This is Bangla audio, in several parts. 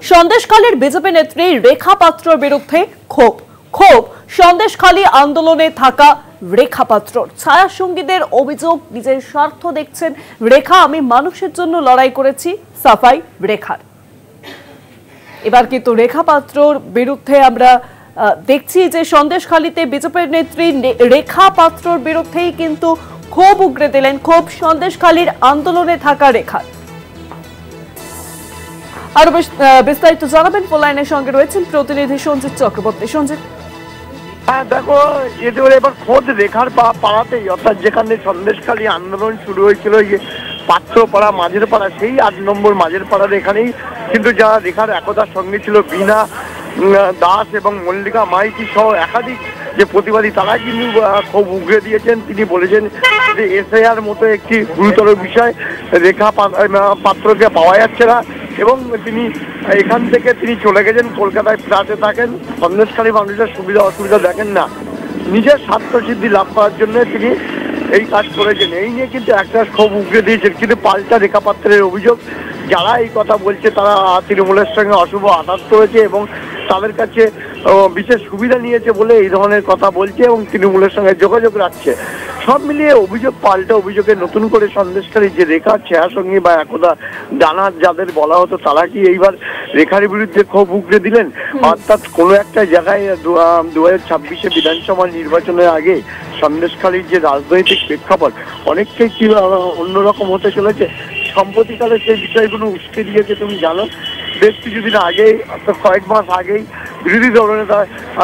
সন্দেশখালীর বিজেপি নেত্রী রেখা পাত্রর বিরুদ্ধে ক্ষোভ সন্দেশখালী আন্দোলনে থাকা রেখা পাত্রর। ছায়া সঙ্গীদের অভিযোগ, নিজের স্বার্থ দেখছেন রেখা। আমি মানুষের জন্য লড়াই করেছি, সাফাই রেখার। এবার কিন্তু রেখা পাত্রর বিরুদ্ধে আমরা দেখছি যে সন্দেশখালীতে বিজেপির নেত্রী রেখা পাত্রর বিরুদ্ধেই কিন্তু ক্ষোভ উগরে দিলেন, ক্ষোভ সন্দেশখালীর আন্দোলনে থাকা রেখার। আরো বিস্তারিত জানাবেন, ফোন লাইনের সঙ্গে রয়েছেন প্রতিনিধি সঞ্জিত চক্রবর্তী। সঞ্জিত, হ্যাঁ দেখো, এবার খোদ রেখার পাড়াতেই, অর্থাৎ যেখানে সন্দেশখালী আন্দোলন শুরু হয়েছিল, পাত্রপাড়া মাঝের পাড়া, সেই 8 নম্বর মাঝের পাড়ার এখানেই কিন্তু যারা রেখার একতার সঙ্গে ছিল, বীণা দাস এবং মল্লিকা মাইতি সহ একাধিক যে প্রতিবাদী, তারা কিন্তু খুব উগরে দিয়েছেন। তিনি বলেছেন যে এসআইআর মতো একটি গুরুতর বিষয়, রেখা পাত্রকে পাওয়া যাচ্ছে না, এবং তিনি এখান থেকে চলে গেছেন, কলকাতায় ফ্ল্যাটে থাকেন। সন্দেশখালী মানুষের সুবিধা অসুবিধা দেখেন না, নিজের স্বার্থসিদ্ধি লাভ করার জন্য তিনি এই কাজ করেছেন। এই নিয়ে কিন্তু একটা ক্ষোভ উগরে দিয়েছেন। কিন্তু পাল্টা রেখা পাত্রের অভিযোগ, যারা এই কথা বলছে তারা তৃণমূলের সঙ্গে অশুভ আঘাত করেছে এবং তাদের কাছে বিশেষ সুবিধা নিয়েছে বলে এই ধরনের কথা বলছে এবং তৃণমূলের সঙ্গে যোগাযোগ রাখছে। সব মিলিয়ে অভিযোগ, পাল্টা অভিযোগে নতুন করে সন্দেশখালী যে রেখা ছায়াসঙ্গী বা একদা ডানার যাদের বলা হতো, তারা কি এইবার রেখার বিরুদ্ধে ক্ষোভ উগরে দিলেন? অর্থাৎ কোনো একটা জায়গায় 2026 বিধানসভা নির্বাচনের আগে সন্দেশখালীর যে রাজনৈতিক প্রেক্ষাপট অনেকটাই কি অন্যরকম হতে চলেছে। সম্প্রতিকালে সেই বিষয়গুলো উস্কে দিয়েছে। তুমি জানো, বেশ কিছুদিন আগেই, অর্থাৎ কয়েক মাস আগেই বিরোধী দলনেতা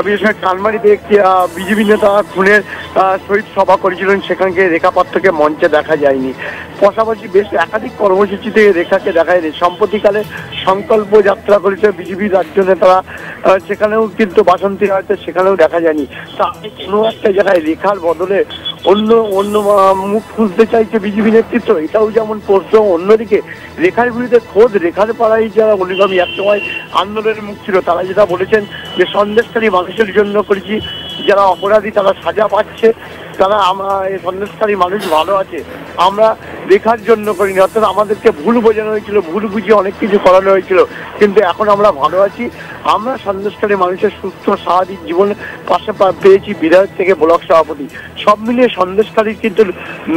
বিশেষ কানমারিতে একটি বিজেপি নেতা খুনের শহীদ সভা করেছিলেন, সেখানকে রেখা পাত্রকে মঞ্চে দেখা যায়নি। পাশাপাশি বেশ একাধিক কর্মসূচিতে রেখাকে দেখা যায়নি। সম্প্রতিকালে সংকল্প যাত্রা করেছে বিজেপি রাজ্য নেতারা, সেখানেও কিন্তু বাসন্তী হয়তো সেখানেও দেখা যায়নি। তা কোনো একটা জায়গায় রেখার বদলে অন্য মুখ খুঁজতে চাইছে বিজেপি নেতৃত্ব, এটাও যেমন প্রশ্ন। অন্যদিকে রেখার বিরুদ্ধে খোদ রেখার পাড়ায় যারা অনুগামী একসময় আন্দোলনের মুখ ছিল, তারা যেটা বলেছেন যে সন্দেশখালী মানুষের জন্য করেছি, যারা অপরাধী তারা সাজা পাচ্ছে, তারা এই সন্দেশখালী মানুষ ভালো আছে, আমরা রেখার জন্য করিনি। অর্থাৎ আমাদেরকে ভুল বোঝানো হয়েছিল, ভুল বুঝিয়ে অনেক কিছু করানো হয়েছিল, কিন্তু এখন আমরা ভালো আছি। আমরা সন্দেশখালী মানুষের সুস্থ স্বাভাবিক জীবন পাশে পেয়েছি বিধায়ক থেকে ব্লক সভাপতি। সব মিলিয়ে সন্দেশখালীর কিন্তু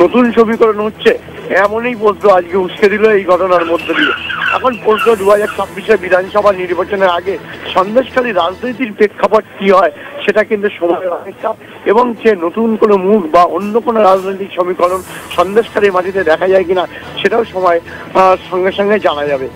নতুন সমীকরণ হচ্ছে, এমনই প্রশ্ন আজকে উস্কে দিল এই ঘটনার মধ্যে দিয়ে। এখন প্রশ্ন, 2026 বিধানসভা নির্বাচনের আগে সন্দেশখালী রাজনীতির প্রেক্ষাপট কি হয়, সেটা কিন্তু সময়ের অপেক্ষা, এবং সে নতুন কোনো মুখ বা অন্য কোনো রাজনৈতিক সমীকরণ সন্দেশখালীর মাটিতে দেখা যায় কিনা, সেটাও সময় সঙ্গে সঙ্গে জানা যাবে।